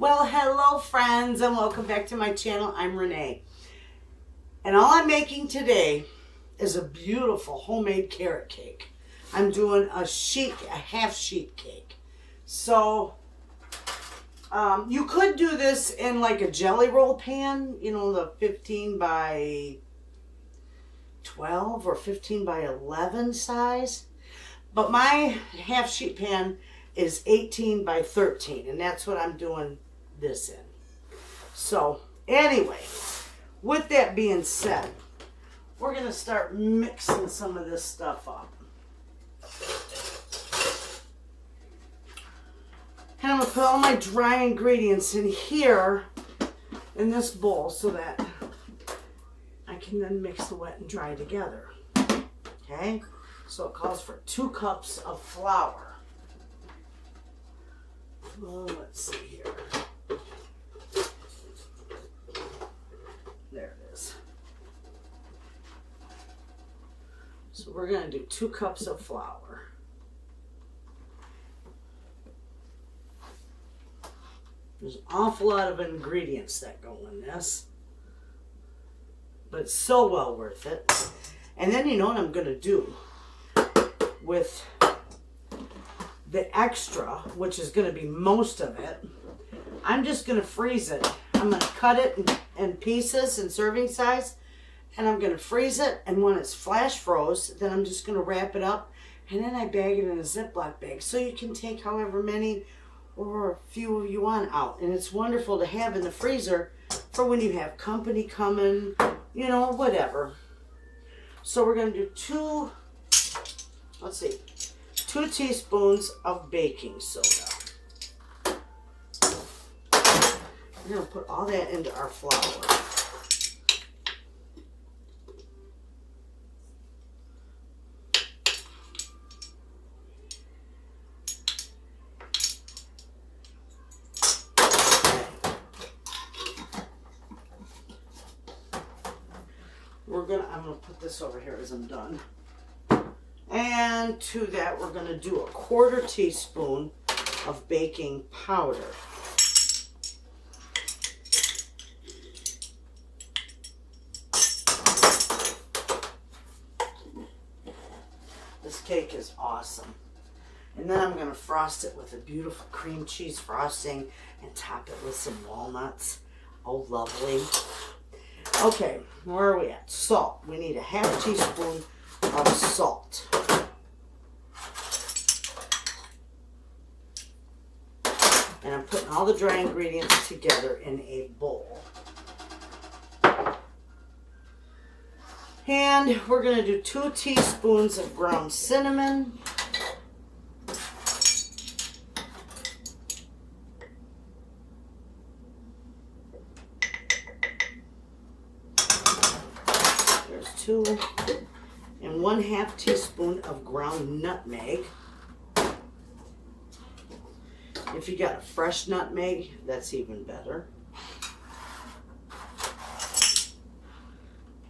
Well, hello friends and welcome back to my channel. I'm Renee. And all I'm making today is a beautiful homemade carrot cake. I'm doing a half sheet cake. So, you could do this in like a jelly roll pan, you know, the 15 by 12 or 15 by 11 size. But my half sheet pan is 18 by 13, and that's what I'm doing this in. So anyway, with that being said, we're going to start mixing some of this stuff up. And I'm going to put all my dry ingredients in here in this bowl so that I can then mix the wet and dry together. Okay, so it calls for 2 cups of flour. Well, let's see here. There it is. So we're going to do 2 cups of flour. There's an awful lot of ingredients that go in this, but it's so well worth it. And then you know what I'm going to do with the extra, which is going to be most of it. I'm just going to freeze it. I'm going to cut it in pieces in serving size, and I'm going to freeze it. And when it's flash froze, then I'm just going to wrap it up, and then I bag it in a Ziploc bag so you can take however many or a few you want out. And it's wonderful to have in the freezer for when you have company coming, you know, whatever. So we're going to do 2 teaspoons of baking soda. We're going to put all that into our flour. I'm going to put this over here as I'm done. And to that, we're going to do a 1/4 teaspoon of baking powder. This cake is awesome. And then I'm going to frost it with a beautiful cream cheese frosting and top it with some walnuts. Oh, lovely. Okay, where are we at? Salt. We need a 1/2 teaspoon of salt. And I'm putting all the dry ingredients together in a bowl. And we're going to do 2 teaspoons of ground cinnamon. There's 2. And 1/2 teaspoon of ground nutmeg. If you got a fresh nutmeg, that's even better.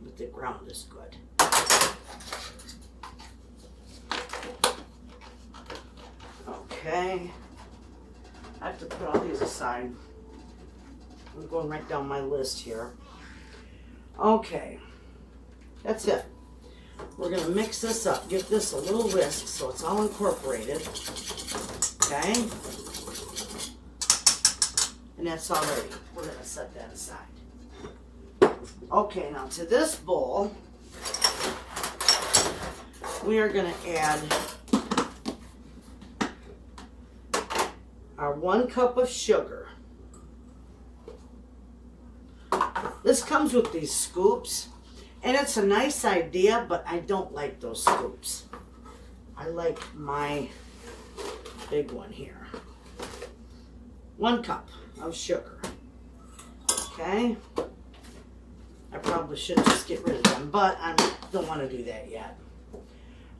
But the ground is good. Okay. I have to put all these aside. I'm going right down my list here. Okay. That's it. We're going to mix this up. Give this a little whisk so it's all incorporated. Okay? And that's all ready. We're going to set that aside. Okay, now to this bowl, we are going to add our 1 cup of sugar. This comes with these scoops. And it's a nice idea, but I don't like those scoops. I like my big one here. 1 cup of sugar. Okay. I probably should just get rid of them, but I don't want to do that yet.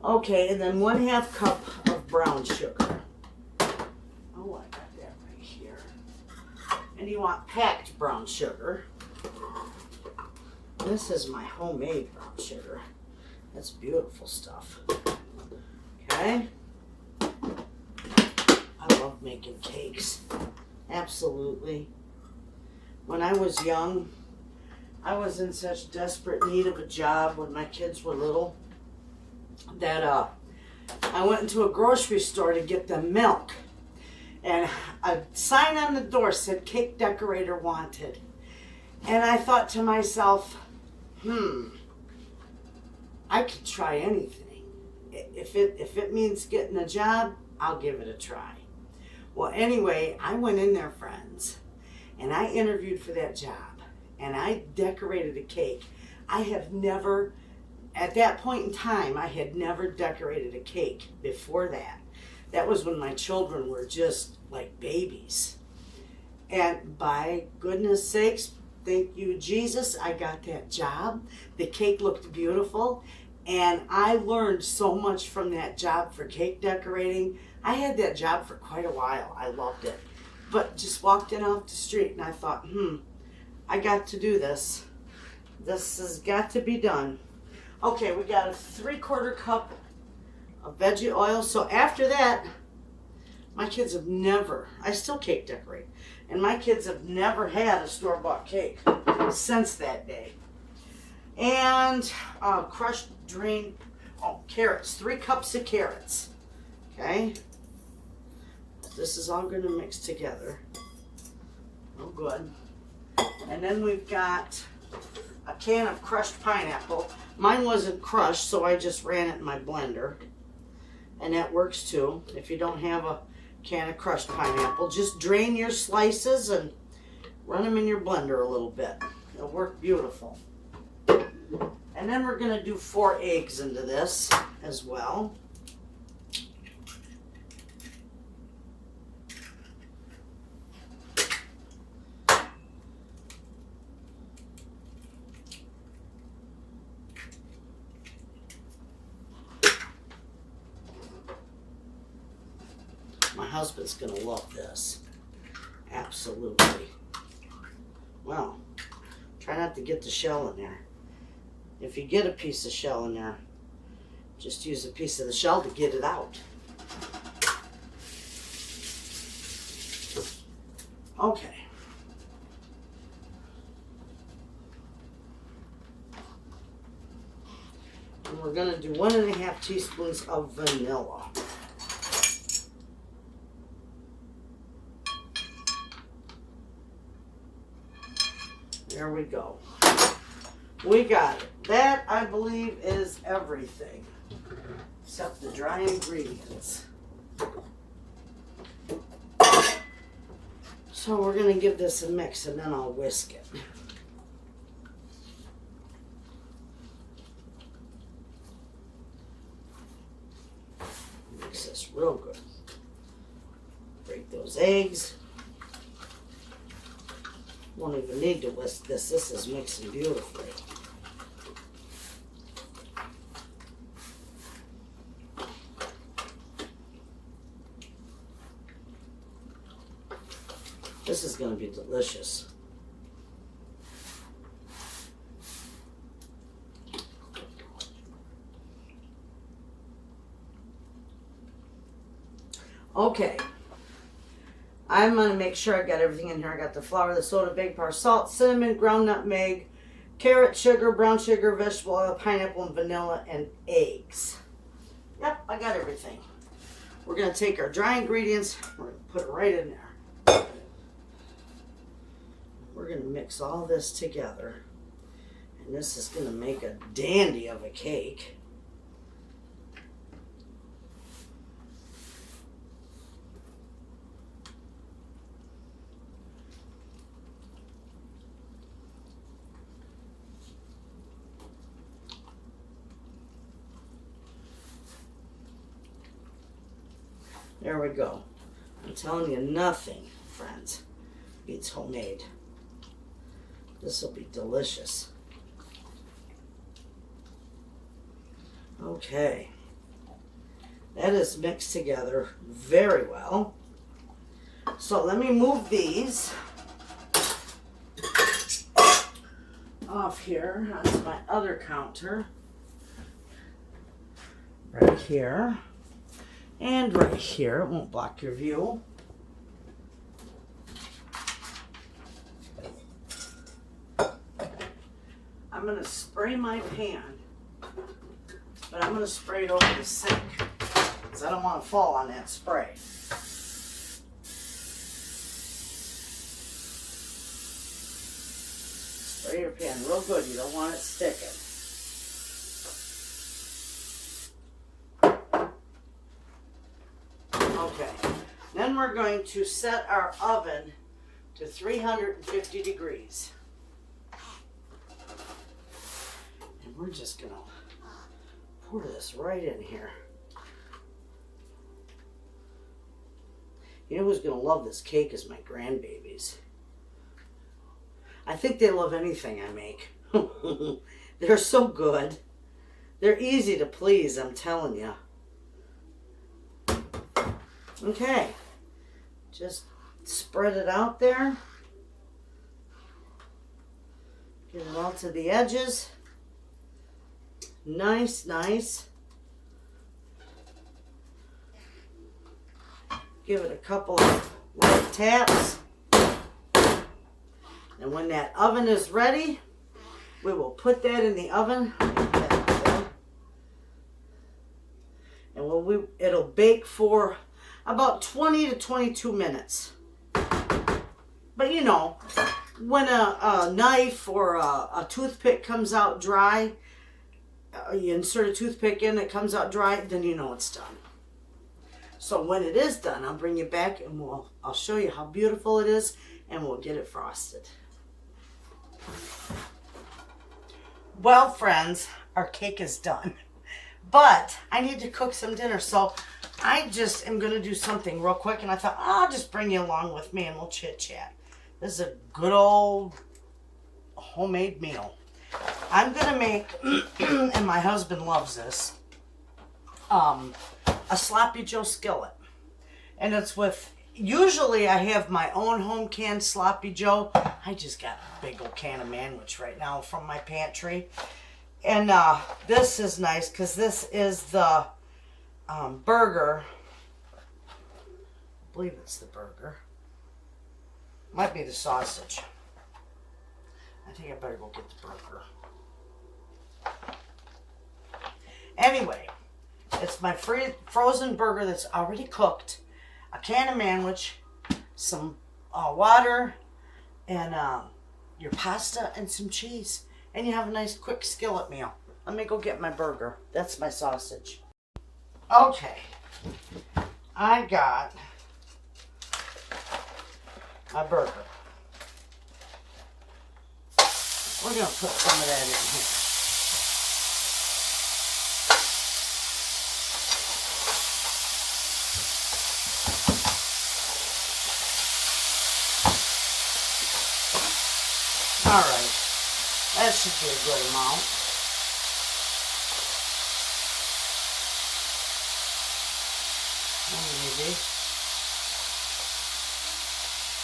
Okay, and then 1/2 cup of brown sugar. Oh, I got that right here. And you want packed brown sugar. This is my homemade brown sugar. That's beautiful stuff. Okay. I love making cakes. Absolutely. When I was young, I was in such desperate need of a job when my kids were little that I went into a grocery store to get them milk. And a sign on the door said cake decorator wanted. And I thought to myself, I could try anything. If it means getting a job, I'll give it a try. Well, anyway, I went in there, friends, and I interviewed for that job, and I decorated a cake. I have never, at that point in time, I had never decorated a cake before that. That was when my children were just like babies. And by goodness sakes, thank you, Jesus, I got that job. The cake looked beautiful, and I learned so much from that job for cake decorating. I had that job for quite a while. I loved it. But just walked in off the street, and I thought, I got to do this. This has got to be done. Okay, we got a 3/4 cup of veggie oil. So after that, my kids have never, I still cake decorate, and my kids have never had a store-bought cake since that day. And crushed, drained, carrots, 3 cups of carrots. Okay, this is all going to mix together. Oh, good. And then we've got a can of crushed pineapple. Mine wasn't crushed, so I just ran it in my blender. And that works too. If you don't have a can of crushed pineapple, just drain your slices and run them in your blender a little bit. It'll work beautiful. And then we're going to do 4 eggs into this as well. My husband's going to love this. Absolutely. Well, try not to get the shell in there. If you get a piece of shell in there, just use a piece of the shell to get it out. Okay. And we're going to do 1.5 teaspoons of vanilla. There we go. We got it. That, I believe, is everything except the dry ingredients. So we're going to give this a mix, and then I'll whisk it. Mix this real good. Break those eggs. Won't even need to whisk this. This is mixing beautifully. This is going to be delicious. Okay. I'm going to make sure I got everything in here. I got the flour, the soda, baking powder, salt, cinnamon, ground nutmeg, carrot, sugar, brown sugar, vegetable oil, pineapple, and vanilla, and eggs. Yep, I got everything. We're going to take our dry ingredients. We're going to put it right in there. We're going to mix all this together. And this is going to make a dandy of a cake. There we go. I'm telling you, nothing, friends, beats homemade. This will be delicious. Okay. That is mixed together very well. So let me move these off here onto my other counter. Right here. And right here. It won't block your view. I'm going to spray my pan, but I'm going to spray it over the sink because I don't want to fall on that spray. Spray your pan real good. You don't want it sticking. Okay. Then we're going to set our oven to 350 degrees. And we're just going to pour this right in here. You know who's going to love this cake is my grandbabies. I think they love anything I make. They're so good. They're easy to please, I'm telling you. Okay. Just spread it out there. Get it all to the edges. Nice, nice. Give it a couple of light taps. And when that oven is ready, we will put that in the oven. And it'll bake for about 20 to 22 minutes. But you know, when a knife or a toothpick comes out dry, you insert a toothpick in, it comes out dry, then you know it's done. So when it is done, I'll bring you back and I'll show you how beautiful it is and we'll get it frosted. Well, friends, our cake is done. But I need to cook some dinner, so I just am going to do something real quick, and I thought, I'll just bring you along with me and we'll chit-chat. This is a good old homemade meal. I'm going to make, and my husband loves this, a Sloppy Joe skillet. And it's with, usually I have my own home canned Sloppy Joe. I just got a big old can of Manwich right now from my pantry. And this is nice because this is the burger. I believe it's the burger. Might be the sausage. I think I better go get the burger. Anyway, it's my frozen burger that's already cooked. A can of Manwich, some water, and your pasta and some cheese. And you have a nice quick skillet meal. Let me go get my burger. That's my sausage. Okay. I got my burger. We're going to put some of that in here. All right. That should be a good amount. Maybe.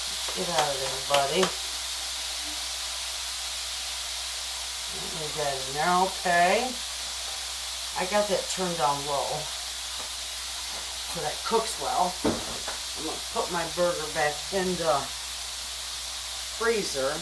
Let's get out of there, buddy. Leave that in there, okay. I got that turned down low so that cooks well. I'm going to put my burger back in the freezer.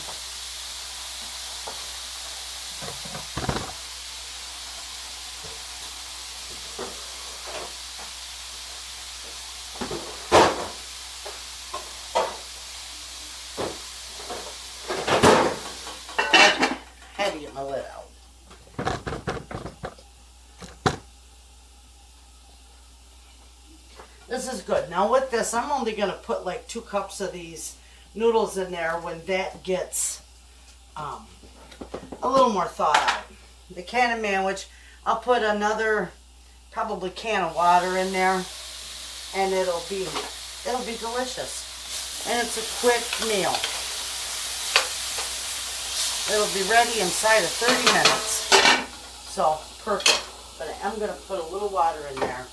Had to get my lid out. This is good. Now with this, I'm only going to put like 2 cups of these noodles in there when that gets a little more thawed out. The can of Manwich, I'll put another probably can of water in there, and it'll be delicious. And it's a quick meal. It'll be ready inside of 30 minutes. So perfect. But I'm going to put a little water in there.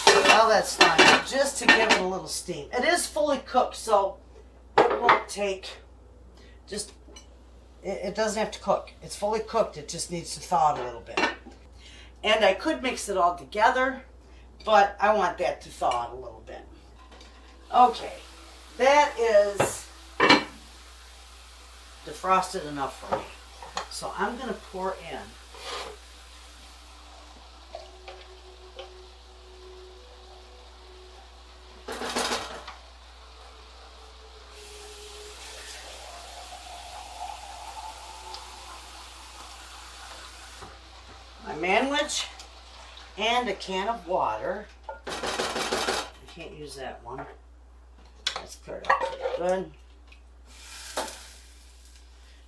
Well, that's fine. Just to give it a little steam. It is fully cooked, so it won't take, it doesn't have to cook. It's fully cooked. It just needs to thaw a little bit. And I could mix it all together, but I want that to thaw out a little bit. Okay, that is defrosted enough for me. So I'm going to pour in my Manwich and a can of water. I can't use that one. That's cleared up pretty good.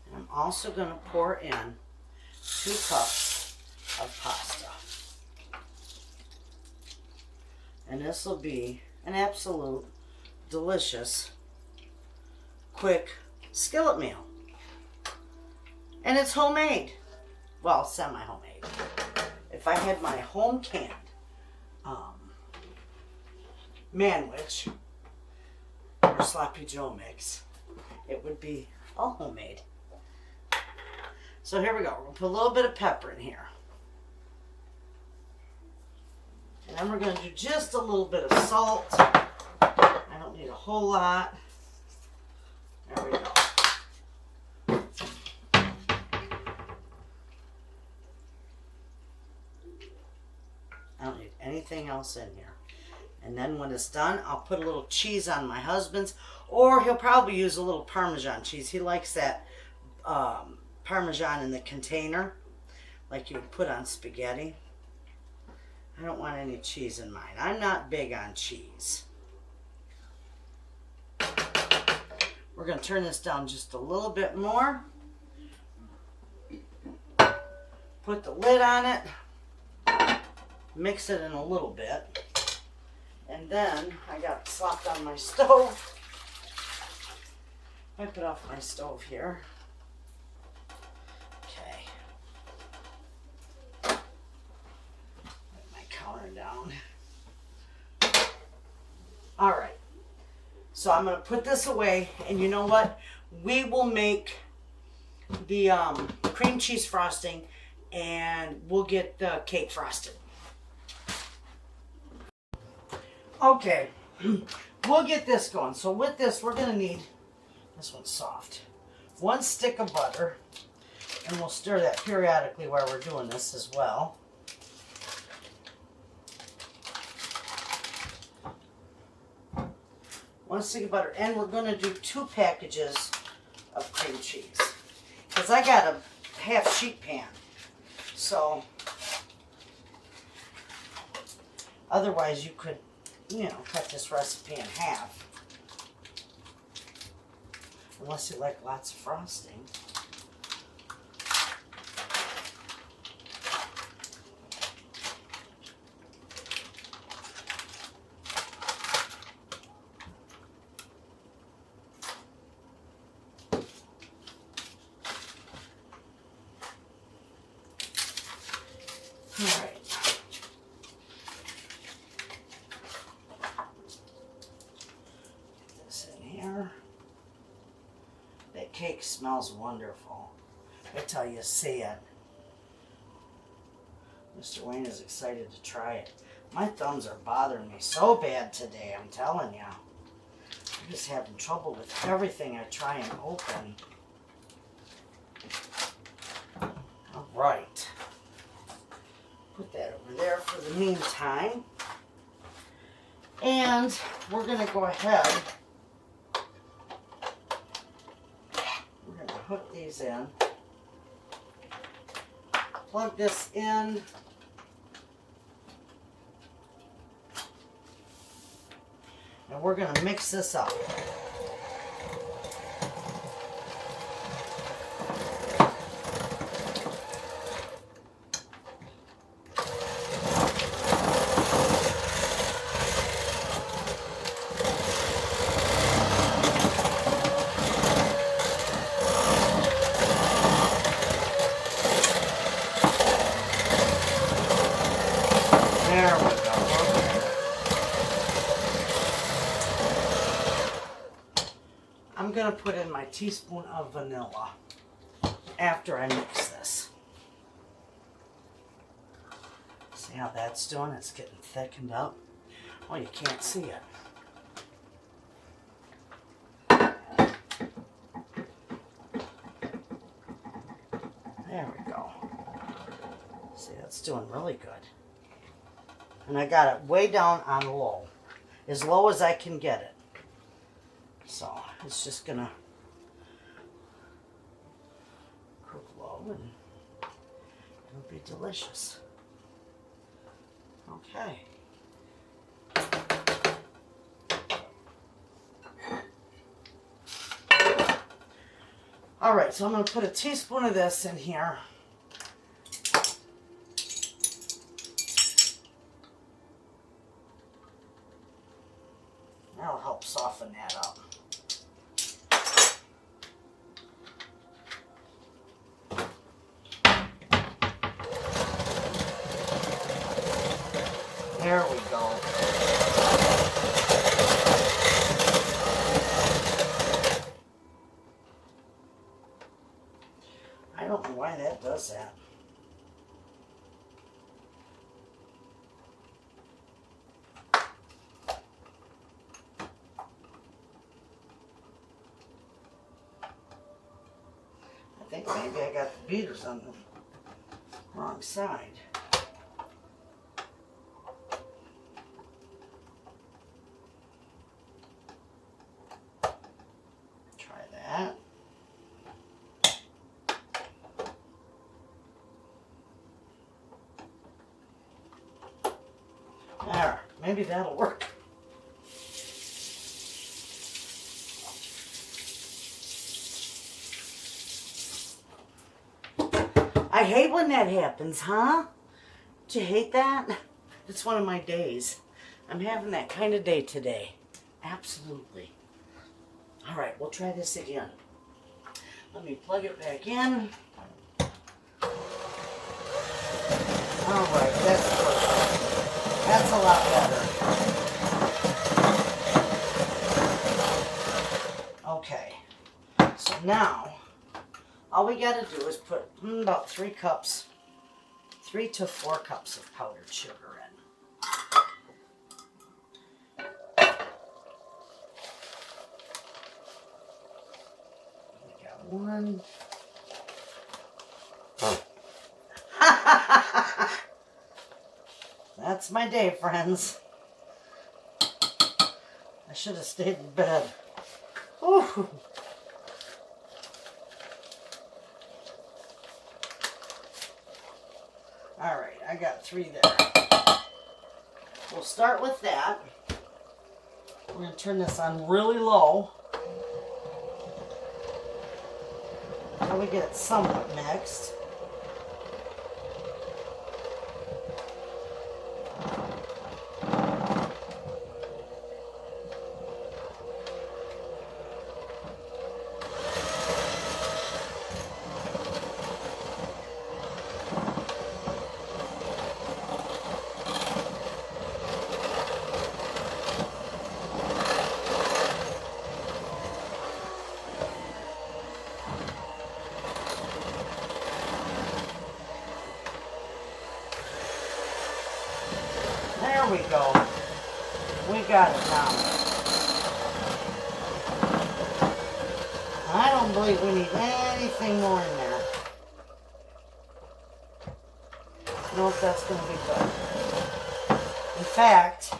And I'm also going to pour in 2 cups of pasta. And this will be an absolute delicious, quick skillet meal. And it's homemade. Well, semi-homemade. If I had my home canned Manwich or Sloppy Joe mix, it would be all homemade. So here we go. We're going to put a little bit of pepper in here. And then we're going to do just a little bit of salt. I don't need a whole lot. There we go. I don't need anything else in here. And then when it's done, I'll put a little cheese on my husband's, or he'll probably use a little Parmesan cheese. He likes that Parmesan in the container, like you would put on spaghetti. I don't want any cheese in mine. I'm not big on cheese. We're going to turn this down just a little bit more. Put the lid on it. Mix it in a little bit. And then I got it slopped on my stove. Wipe it off my stove here. Okay. Put my counter down. All right. So I'm going to put this away, and you know what? We will make the cream cheese frosting, and we'll get the cake frosted. Okay, we'll get this going. So with this, we're going to need, this one's soft, 1 stick of butter, and we'll stir that periodically while we're doing this as well. One stick of butter, and we're going to do 2 packages of cream cheese, because I got a half sheet pan, so otherwise you could, you know, cut this recipe in half, unless you like lots of frosting. All right. Get this in here. That cake smells wonderful. I tell you, see it. Mr. Wayne is excited to try it. My thumbs are bothering me so bad today, I'm telling you. I'm just having trouble with everything I try and open. All right. Put that over there for the meantime. And we're going to go ahead. We're going to hook these in. Plug this in. And we're going to mix this up. There we go. I'm going to put in my teaspoon of vanilla after I mix this. See how that's doing? It's getting thickened up. Oh, you can't see it. doing really good. And I got it way down on low. As low as I can get it. So it's just going to cook low and it'll be delicious. Okay. All right, so I'm going to put a teaspoon of this in here. That'll help soften that up. There we go. I don't know why that does that. I think maybe I got the beaters on the wrong side. Try that. There, maybe that'll work. I hate when that happens, huh? Do you hate that? It's one of my days. I'm having that kind of day today. Absolutely. All right, we'll try this again. Let me plug it back in. All right, that's perfect. That's a lot better. Okay, so now all we got to do is put about 3 to 4 cups of powdered sugar in. We got 1. That's my day, friends. I should have stayed in bed. Whew. All right, I got 3 there. We'll start with that. We're going to turn this on really low until we get it somewhat mixed. There we go. We got it now. I don't believe we need anything more in there. Know if that's going to be good. In fact,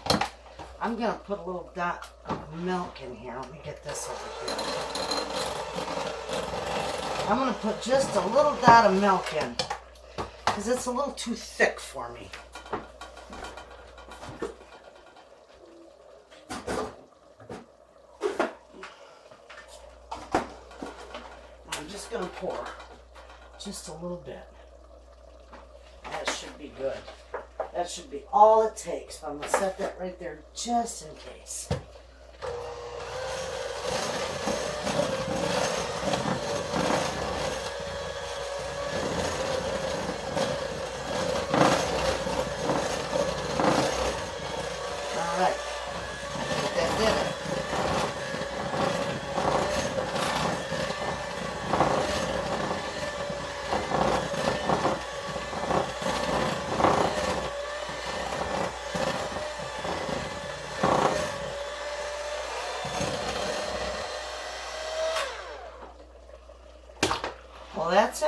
I'm going to put a little dot of milk in here. Let me get this over here. I'm going to put just a little dot of milk in because it's a little too thick for me. Going to pour just a little bit. That should be good. That should be all it takes. I'm going to set that right there just in case. All right. I think that did it. Well, that's it.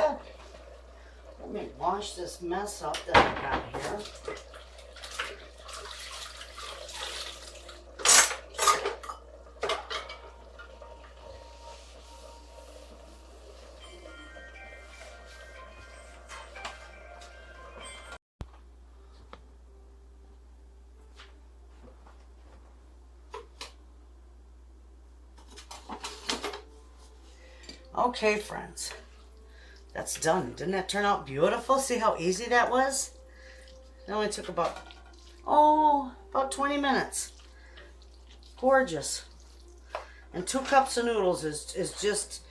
Let me wash this mess up that I got here. Okay, friends, that's done. Didn't that turn out beautiful? See how easy that was? It only took about 20 minutes. Gorgeous. And 2 cups of noodles is just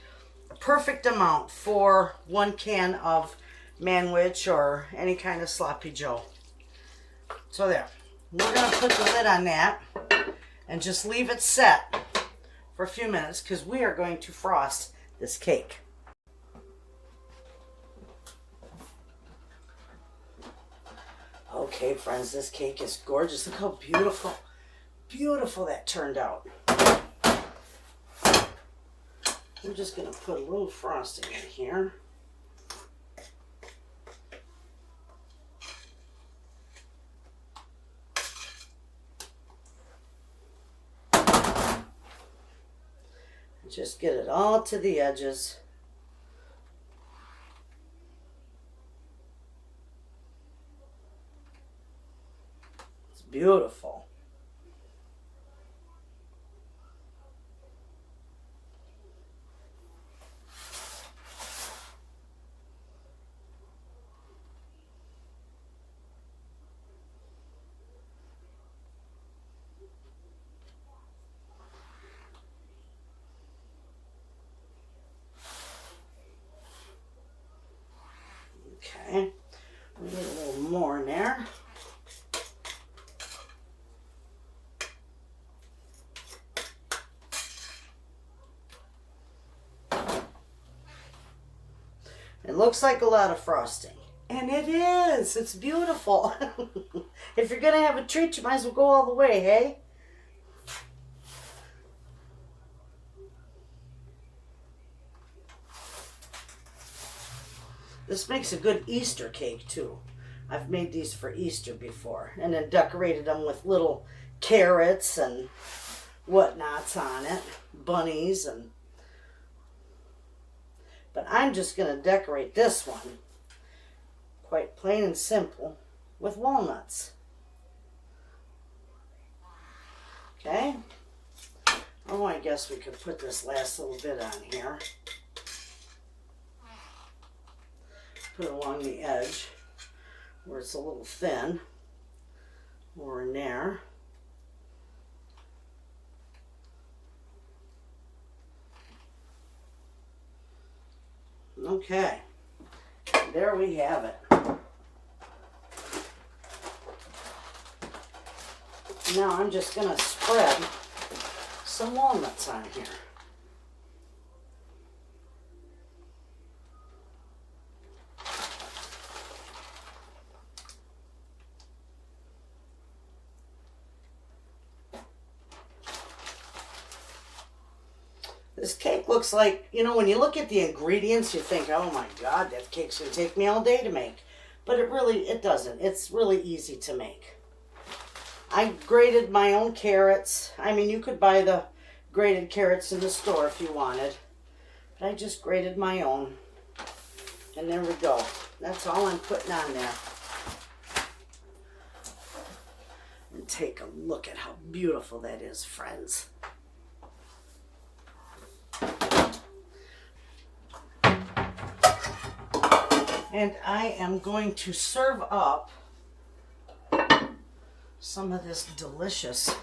a perfect amount for 1 can of Manwich or any kind of sloppy joe. So there. We're going to put the lid on that and just leave it set for a few minutes because we are going to frost this cake. Okay, friends, this cake is gorgeous. Look how beautiful that turned out. I'm just going to put a little frosting in here. Just get it all to the edges. It's beautiful. Okay, we need a little more in there. It looks like a lot of frosting. And it is. It's beautiful. If you're going to have a treat, you might as well go all the way, hey? This makes a good Easter cake, too. I've made these for Easter before. And then decorated them with little carrots and whatnots on it. Bunnies and... But I'm just going to decorate this one, quite plain and simple, with walnuts. Okay? Oh, I guess we could put this last little bit on here. Put it along the edge where it's a little thin, or in there. Okay, there we have it. Now I'm just going to spread some walnuts on here. This cake looks like, you know, when you look at the ingredients, you think, oh my God, that cake's going to take me all day to make. But it doesn't. It's really easy to make. I grated my own carrots. I mean, you could buy the grated carrots in the store if you wanted. But I just grated my own. And there we go. That's all I'm putting on there. And take a look at how beautiful that is, friends. And I am going to serve up some of this delicious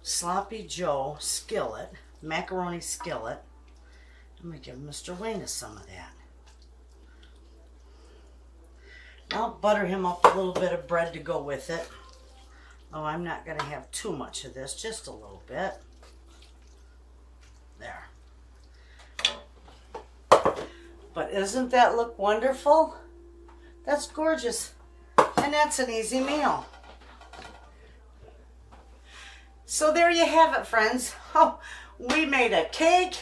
Sloppy Joe skillet, macaroni skillet. I'm going to give Mr. Wayna some of that. I'll butter him up a little bit of bread to go with it. Oh, I'm not going to have too much of this, just a little bit. There. But doesn't that look wonderful? That's gorgeous. And that's an easy meal. So there you have it, friends. Oh, we made a cake,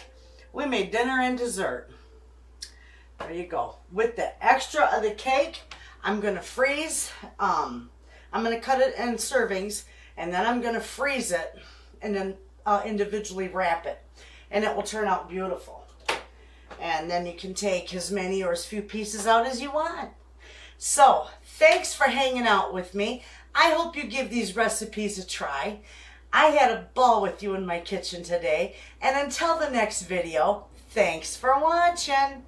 we made dinner and dessert. There you go. With the extra of the cake, I'm going to freeze. I'm going to cut it in servings, and then I'm going to freeze it and then individually wrap it. And it will turn out beautiful. And then you can take as many or as few pieces out as you want. So, thanks for hanging out with me. I hope you give these recipes a try. I had a ball with you in my kitchen today. And until the next video, thanks for watching.